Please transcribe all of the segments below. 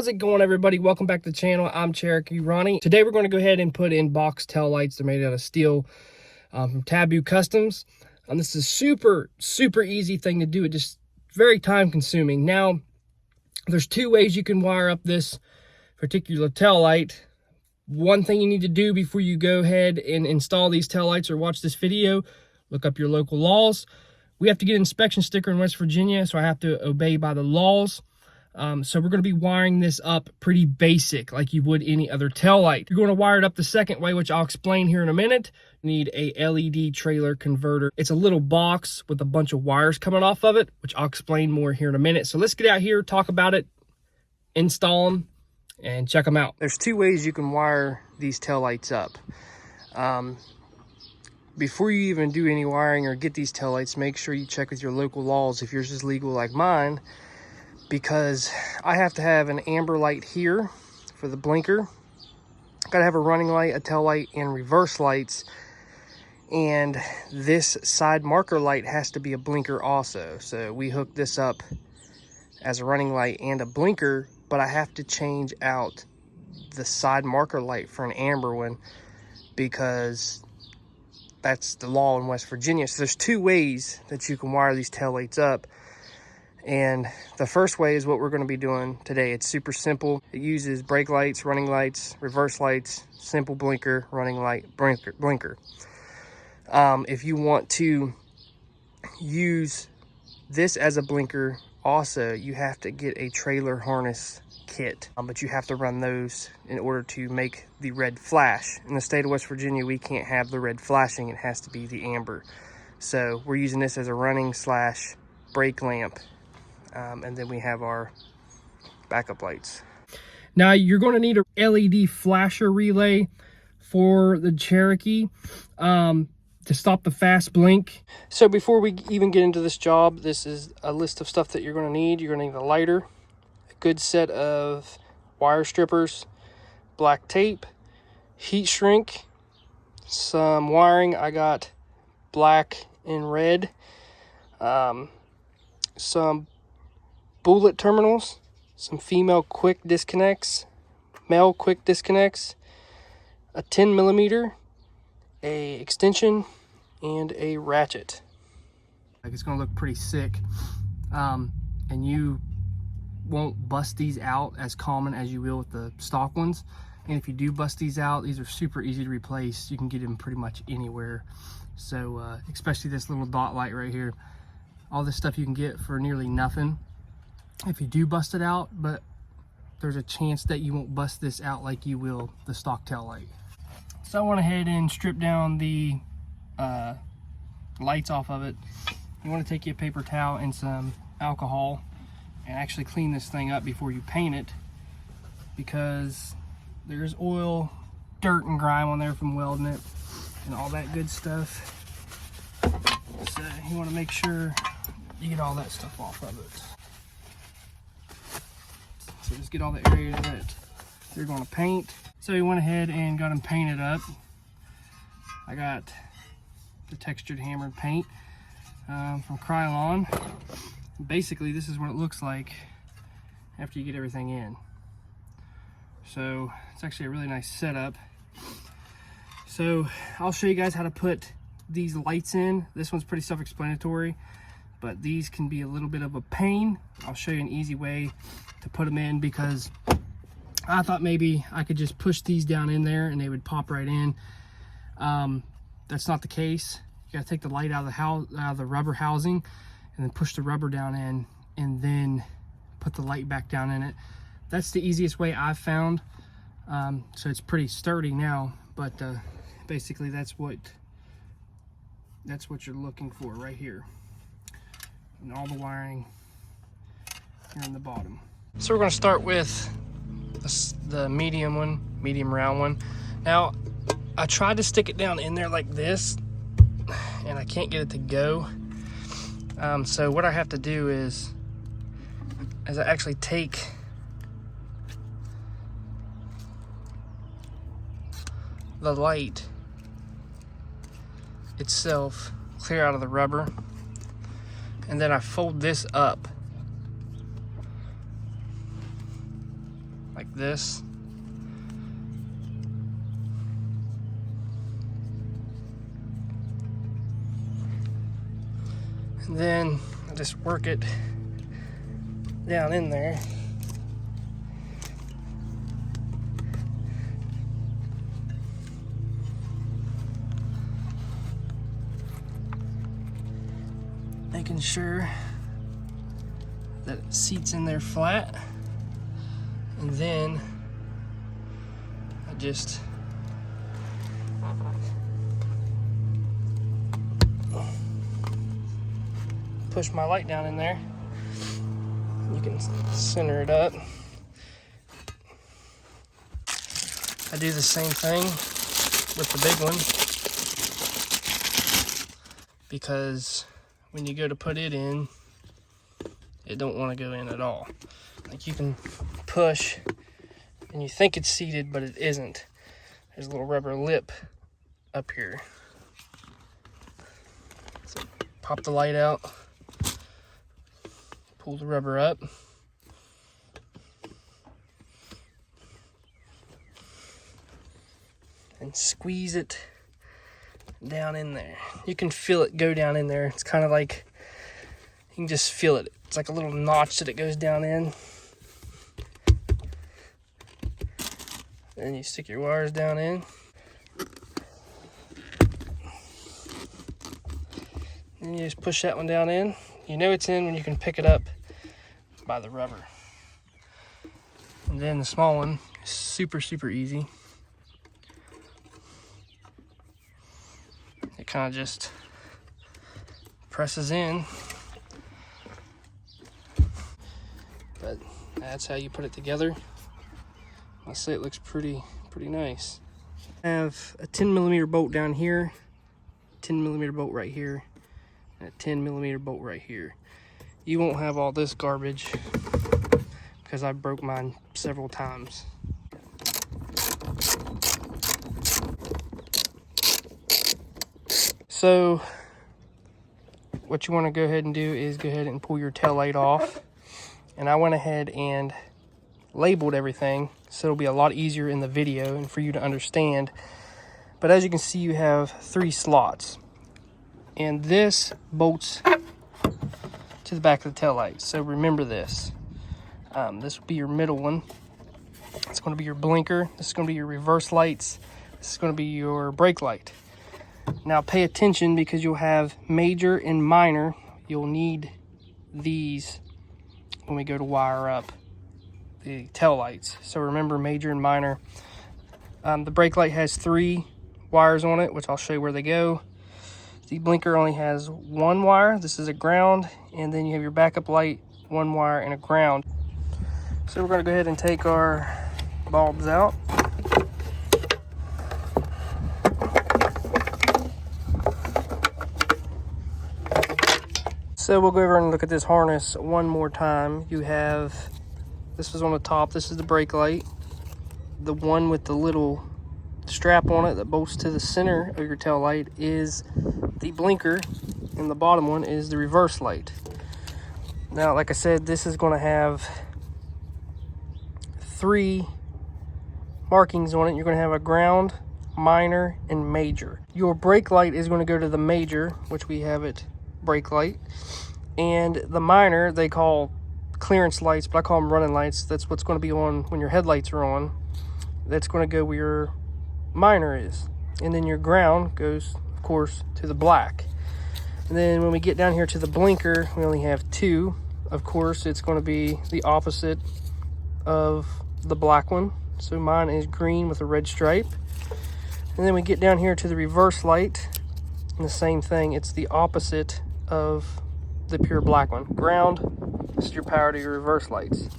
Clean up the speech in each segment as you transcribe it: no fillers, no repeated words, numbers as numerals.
How's it going, everybody? Welcome back to the channel. I'm Cherokee Ronnie. Today we're going to go ahead and put in box tail lights. They're made out of steel from Taboo Customs. This is super easy thing to do. It just very time consuming. Now, there's two ways you can wire up this particular tail light. One thing you need to do before you go ahead and install these tail lights or watch this video, look up your local laws. We have to get an inspection sticker in West Virginia, so I have to obey by the laws. So we're going to be wiring this up pretty basic, like you would any other tail light. You're going to wire it up the second way, which I'll explain here in a minute. You need a LED trailer converter. It's a little box with a bunch of wires coming off of it, which I'll explain more here in a minute. So let's get out here, talk about it, install them, and check them out. There's two ways you can wire these tail lights up. Before you even do any wiring or get these tail lights, make sure you check with your local laws if yours is legal like mine, because I have to have an amber light here for the blinker. Gotta have a running light, a tail light, and reverse lights. And this side marker light has to be a blinker also. So we hook this up as a running light and a blinker, but I have to change out the side marker light for an amber one because that's the law in West Virginia. So there's two ways that you can wire these tail lights up. And the first way is what we're going to be doing today. It's super simple. It uses brake lights, running lights, reverse lights, simple blinker, running light, blinker. If you want to use this as a blinker also, you have to get a trailer harness kit. But you have to run those in order to make the red flash. In the state of West Virginia, we can't have the red flashing. It has to be the amber. So we're using this as a running / brake lamp. And then we have our backup lights. Now you're going to need a LED flasher relay for the Cherokee to stop the fast blink. So before we even get into this job, this is a list of stuff that you're going to need. You're going to need a lighter, a good set of wire strippers, black tape, heat shrink, some wiring. I got black and red, some bullet terminals, some female quick disconnects, male quick disconnects, a 10mm, a extension, and a ratchet. Like, it's gonna look pretty sick, and you won't bust these out as common as you will with the stock ones. And if you do bust these out, these are super easy to replace. You can get them pretty much anywhere. So especially this little dot light right here, all this stuff you can get for nearly nothing if you do bust it out, but there's a chance that you won't bust this out like you will the stock tail light. So I went ahead and stripped down the lights off of it. You want to take your paper towel and some alcohol and actually clean this thing up before you paint it, because there's oil, dirt, and grime on there from welding it and all that good stuff. So you want to make sure you get all that stuff off of it. So just get all the areas that you're going to paint. So we went ahead and got them painted up. I got the textured hammered paint from Krylon. Basically, this is what it looks like after you get everything in. So it's actually a really nice setup. So I'll show you guys how to put these lights in. This one's pretty self-explanatory, but these can be a little bit of a pain. I'll show you an easy way to put them in, because I thought maybe I could just push these down in there and they would pop right in. That's not the case. You gotta take the light out of the rubber housing and then push the rubber down in and then put the light back down in it. That's the easiest way I've found. So it's pretty sturdy now, but basically that's what you're looking for right here. And all the wiring here in the bottom. So we're going to start with the medium round one. Now, I tried to stick it down in there like this, and I can't get it to go. So what I have to do is I actually take the light itself clear out of the rubber, and then I fold this up like this. And then I just work it down in there. Making sure that it seats in there flat. And then I just push my light down in there. You can center it up. I do the same thing with the big one, because when you go to put it in, it don't want to go in at all. Like, you can push and you think it's seated, but it isn't. There's a little rubber lip up here. So pop the light out, pull the rubber up, and squeeze it down in there. You can feel it go down in there. It's kind of like, you can just feel it. It's like a little notch that it goes down in. Then you stick your wires down in. And you just push that one down in. You know it's in when you can pick it up by the rubber. And then the small one is super, super easy. It kind of just presses in. But that's how you put it together. I say it looks pretty nice. I have a 10mm bolt down here, 10mm bolt right here, and a 10mm bolt right here. You won't have all this garbage because I broke mine several times. So what you want to go ahead and do is go ahead and pull your tail light off. And I went ahead and labeled everything so it'll be a lot easier in the video and for you to understand. But as you can see, you have 3 slots, and this bolts to the back of the tail light. So remember this. This will be your middle one. It's going to be your blinker. This is going to be your reverse lights. This is going to be your brake light. Now pay attention, because you'll have major and minor. You'll need these when we go to wire up the tail lights. So remember, major and minor. The brake light has 3 wires on it, which I'll show you where they go. The blinker only has 1 wire. This is a ground, and then you have your backup light, 1 wire and a ground. So we're going to go ahead and take our bulbs out. So we'll go over and look at this harness one more time. You have, this is on the top, this is the brake light. The one with the little strap on it that bolts to the center of your tail light is the blinker, and the bottom one is the reverse light. Now, like I said, this is going to have 3 markings on it. You're going to have a ground, minor, and major. Your brake light is going to go to the major, which we have it brake light, and the minor they call clearance lights, but I call them running lights. That's what's going to be on when your headlights are on. That's going to go where your minor is, and then your ground goes, of course, to the black. And then when we get down here to the blinker, we only have 2. Of course, it's going to be the opposite of the black one. So mine is green with a red stripe. And then we get down here to the reverse light, and the same thing. It's the opposite of the pure black one. Ground, this is your power to your reverse lights.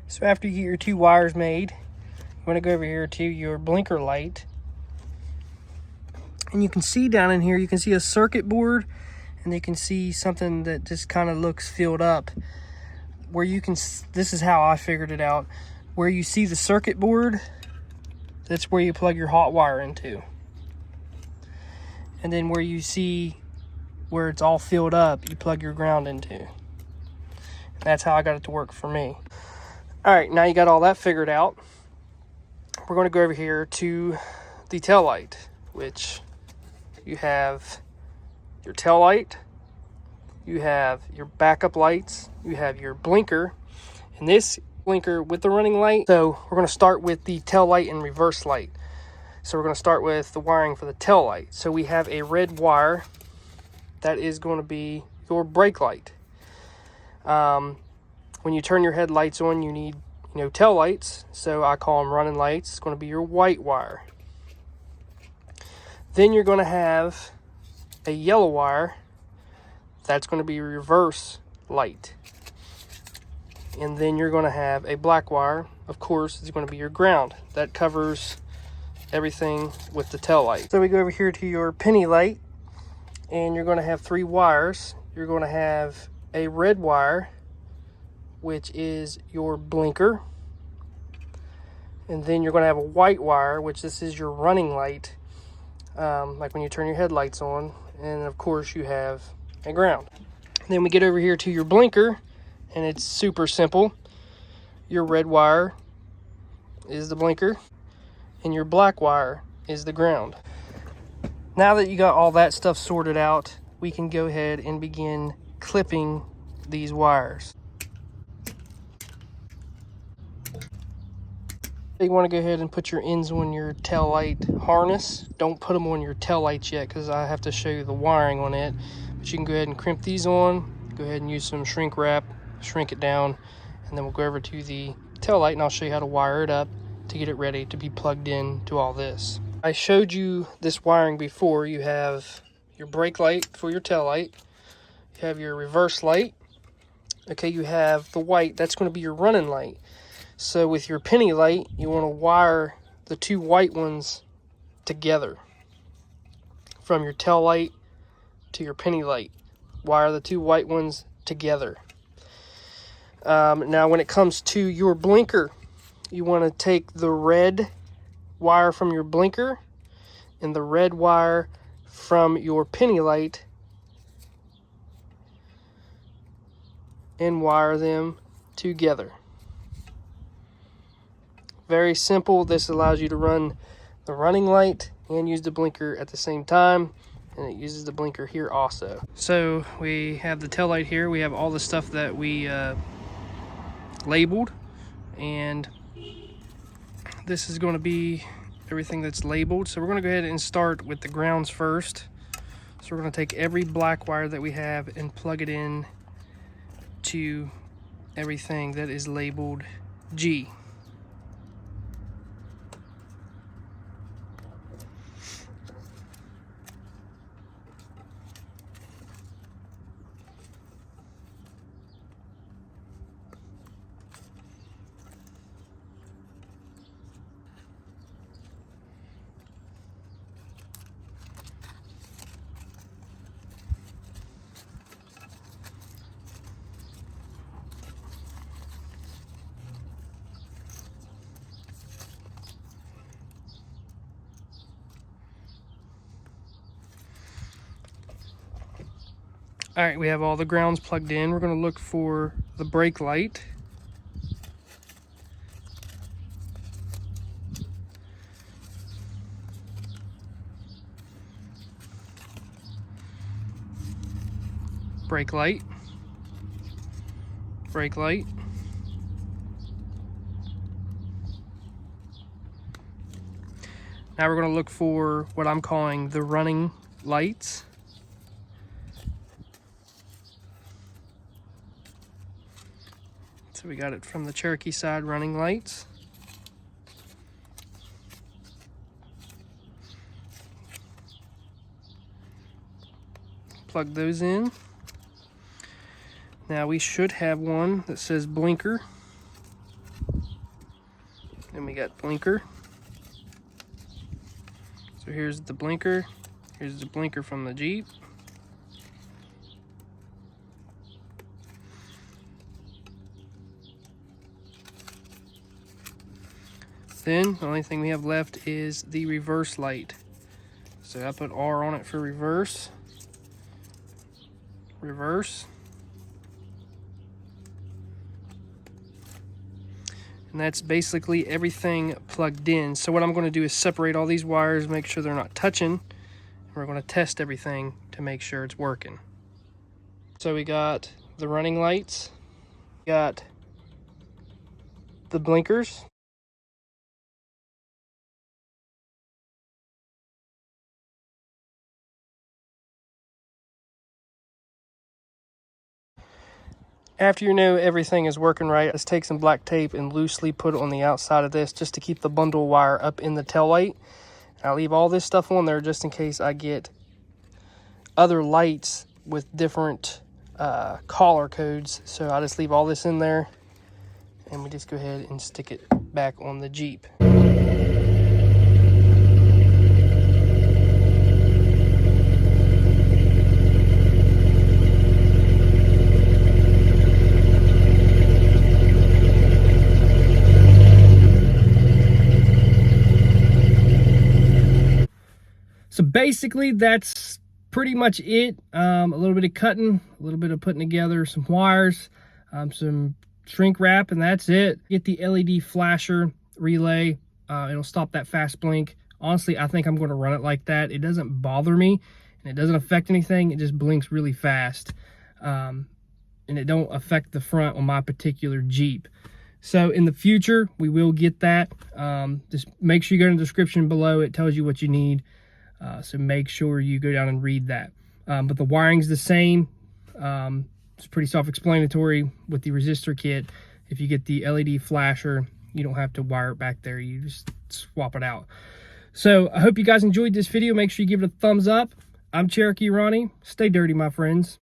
So after you get your 2 wires made, I'm going to go over here to your blinker light. And you can see down in here, you can see a circuit board, and you can see something that just kind of looks filled up. Where you can, this is how I figured it out. Where you see the circuit board, that's where you plug your hot wire into. And then where you see where it's all filled up, you plug your ground into. And that's how I got it to work for me. All right, now you got all that figured out. We're going to go over here to the tail light, which you have your tail light, you have your backup lights, you have your blinker, and this blinker with the running light. So we're going to start with the tail light and reverse light. So we're going to start with the wiring for the tail light. So we have a red wire that is going to be your brake light. When you turn your headlights on, you need tail lights, so I call them running lights. It's going to be your white wire. Then you're going to have a yellow wire. That's going to be your reverse light. And then you're going to have a black wire. Of course, it's going to be your ground. That covers everything with the tail light. So we go over here to your penny light, and you're going to have 3 wires. You're going to have a red wire, which is your blinker. And then you're going to have a white wire, which this is your running light, like when you turn your headlights on. And of course you have a ground. Then we get over here to your blinker, and it's super simple. Your red wire is the blinker, and your black wire is the ground. Now that you got all that stuff sorted out, we can go ahead and begin clipping these wires. You want to go ahead and put your ends on your tail light harness. Don't put them on your tail lights yet, because I have to show you the wiring on it. But you can go ahead and crimp these on. Go ahead and use some shrink wrap, shrink it down, and then we'll go over to the tail light and I'll show you how to wire it up to get it ready to be plugged in to all this. I showed you this wiring before. You have your brake light for your tail light. You have your reverse light. Okay, you have the white. That's going to be your running light. So with your penny light, you want to wire the 2 white ones together. From your tail light to your penny light, wire the 2 white ones together. Now when it comes to your blinker, you want to take the red wire from your blinker and the red wire from your penny light and wire them together. Very simple. This allows you to run the running light and use the blinker at the same time, and it uses the blinker here also. So we have the tail light here. We have all the stuff that we labeled, and this is going to be everything that's labeled. So we're going to go ahead and start with the grounds first. So we're going to take every black wire that we have and plug it in to everything that is labeled G. All right, we have all the grounds plugged in. We're going to look for the brake light. Brake light. Brake light. Now we're going to look for what I'm calling the running lights. So we got it from the Cherokee side, running lights. Plug those in. Now we should have one that says blinker. Then we got blinker. So here's the blinker. Here's the blinker from the Jeep. Then the only thing we have left is the reverse light. So I put R on it for reverse. Reverse. And that's basically everything plugged in. So what I'm going to do is separate all these wires, make sure they're not touching. We're going to test everything to make sure it's working. So we got the running lights, got the blinkers, after you know everything is working right, let's take some black tape and loosely put it on the outside of this just to keep the bundle wire up in the tail light. I'll leave all this stuff on there just in case I get other lights with different collar codes. So I just leave all this in there and we just go ahead and stick it back on the Jeep. So basically that's pretty much it. A little bit of cutting, a little bit of putting together some wires, some shrink wrap, and that's it. Get the LED flasher relay. It'll stop that fast blink. Honestly, I think I'm going to run it like that. It doesn't bother me and it doesn't affect anything. It just blinks really fast. And it don't affect the front on my particular Jeep. So in the future, we will get that. Just make sure you go in the description below. It tells you what you need. So make sure you go down and read that. But the wiring's the same. It's pretty self-explanatory with the resistor kit. If you get the LED flasher, you don't have to wire it back there. You just swap it out. So I hope you guys enjoyed this video. Make sure you give it a thumbs up. I'm Cherokee Ronnie. Stay dirty, my friends.